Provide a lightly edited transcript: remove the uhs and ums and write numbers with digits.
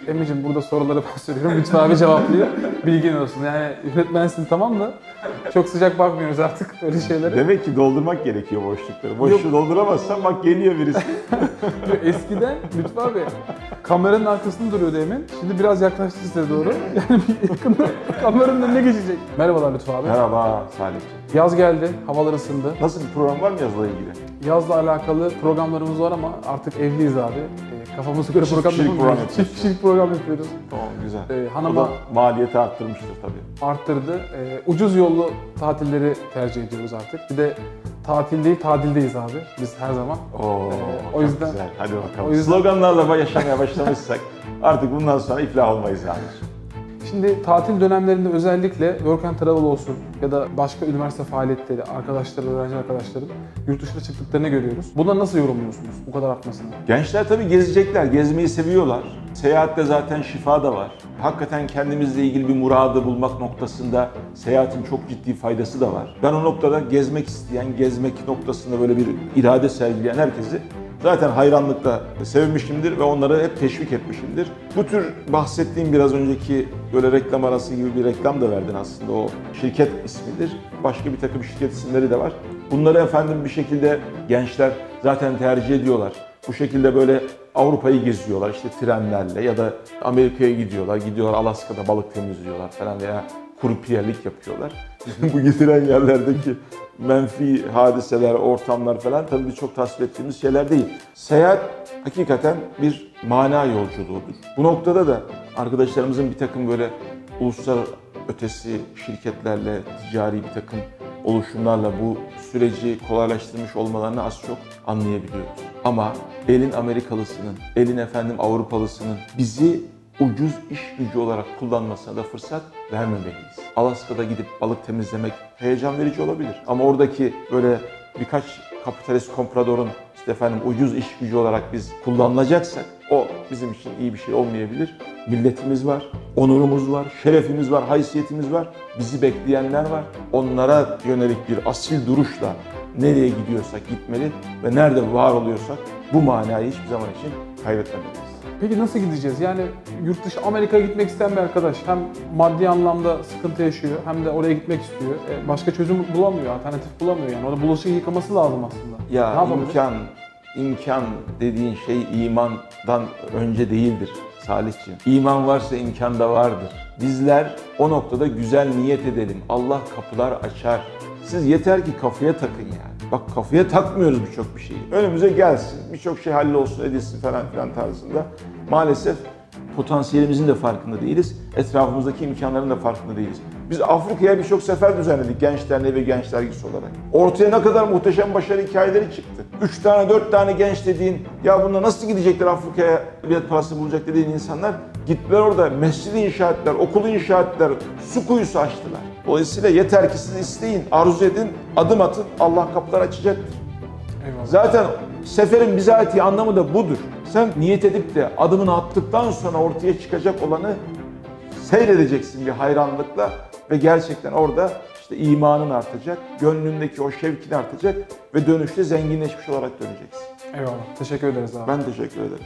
Emre'cim burada soruları ben soruyorum. Lütfen abi cevaplıyor. Bilgin olsun. Yani yönetmensin tamam da çok sıcak bakmıyoruz artık öyle şeylere. Demek ki doldurmak gerekiyor boşlukları. Boşluğu dolduramazsan bak geliyor birisi. Eskiden Lütfü abi kameranın arkasında duruyordu Emin. Şimdi biraz yaklaştı size doğru. Yani bir yakında kameranın önüne geçecek. Merhabalar Lütfü abi. Merhaba Salih'ciğim. Yaz geldi, havalar ısındı. Nasıl bir program var mı yazıla ilgili? Yazla alakalı programlarımız var ama artık evliyiz abi. Kafamıza göre program kişilik yapamıyoruz. program Çift kişilik program yapıyoruz. Tamam güzel. O Hanıma da maliyeti arttırmıştır tabii. arttırdı. Ucuz yollu tatilleri tercih ediyoruz artık. Bir de tatil değil, tadildeyiz abi. Biz her zaman. O yüzden- güzel. Hadi bakalım. o yüzden- Sloganlarla yaşamaya başlamışsak artık bundan sonra iflah olmayız yani. Şimdi tatil dönemlerinde özellikle work and travel olsun ya da başka üniversite faaliyetleri, arkadaşlar, öğrenci arkadaşların yurt dışına çıktıklarını görüyoruz. Buna nasıl yorumluyorsunuz bu kadar artmasını? Gençler tabii gezecekler, gezmeyi seviyorlar. Seyahatte zaten şifa da var. Hakikaten kendimizle ilgili bir muradı bulmak noktasında seyahatin çok ciddi faydası da var. Ben o noktada gezmek isteyen, gezmek noktasında böyle bir irade sergileyen herkesi zaten hayranlıkla sevmişimdir ve onları hep teşvik etmişimdir. Bu tür bahsettiğim biraz önceki böyle reklam arası gibi bir reklam da verdin aslında, o şirket ismidir. Başka bir takım şirket isimleri de var. Bunları efendim bir şekilde gençler zaten tercih ediyorlar. Bu şekilde böyle Avrupa'yı geziyorlar işte trenlerle ya da Amerika'ya gidiyorlar Alaska'da balık temizliyorlar falan veya kurupiyerlik yapıyorlar. Bu gidilen yerlerdeki menfi hadiseler, ortamlar falan tabii çok tasvip ettiğimiz şeyler değil. Seyahat hakikaten bir mana yolculuğudur. Bu noktada da arkadaşlarımızın bir takım böyle uluslararası ötesi şirketlerle, ticari bir takım oluşumlarla bu süreci kolaylaştırmış olmalarını az çok anlayabiliyoruz. Ama elin Amerikalısının, elin efendim Avrupalısının bizi ucuz iş gücü olarak kullanmasına da fırsat vermemeliyiz. Alaska'da gidip balık temizlemek heyecan verici olabilir. Ama oradaki böyle birkaç kapitalist kompradorun işte efendim ucuz iş gücü olarak biz kullanılacaksak o bizim için iyi bir şey olmayabilir. Milletimiz var, onurumuz var, şerefimiz var, haysiyetimiz var. Bizi bekleyenler var. Onlara yönelik bir asil duruşla nereye gidiyorsak gitmeli ve nerede var oluyorsak bu manayı hiçbir zaman için kaybetmemeliyiz. Peki nasıl gideceğiz? Yani yurt dışı Amerika'ya gitmek isteyen bir arkadaş hem maddi anlamda sıkıntı yaşıyor hem de oraya gitmek istiyor. Başka çözüm bulamıyor, alternatif bulamıyor yani. Orada bulaşık yıkaması lazım aslında. Ne Ya yapabilir? imkan dediğin şey imandan önce değildir Salihciğim. İman varsa imkan da vardır. Bizler o noktada güzel niyet edelim. Allah kapılar açar. Siz yeter ki kafaya takın yani. Bak kafaya takmıyoruz birçok bir şeyi. Önümüze gelsin, birçok şey hallolsun, edilsin falan filan tarzında. Maalesef potansiyelimizin de farkında değiliz. Etrafımızdaki imkanların da farkında değiliz. Biz Afrika'ya birçok sefer düzenledik Genç Derneği ve Genç Dergisi olarak. Ortaya ne kadar muhteşem başarı hikayeleri çıktı. 3 tane 4 tane genç dediğin, ya bunlar nasıl gidecekler Afrika'ya bilet parası bulacak dediğin insanlar gittiler orada mescidi inşa ettiler, okulu inşa ettiler, su kuyusu açtılar. Dolayısıyla yeter ki siz isteyin, arzu edin, adım atın, Allah kapılar açacaktır. Eyvallah. Zaten seferin bizatihi anlamı da budur. Sen niyet edip de adımını attıktan sonra ortaya çıkacak olanı seyredeceksin bir hayranlıkla ve gerçekten orada işte imanın artacak, gönlündeki o şevkin artacak ve dönüşte zenginleşmiş olarak döneceksin. Eyvallah. Teşekkür ederiz abi. Ben teşekkür ederim.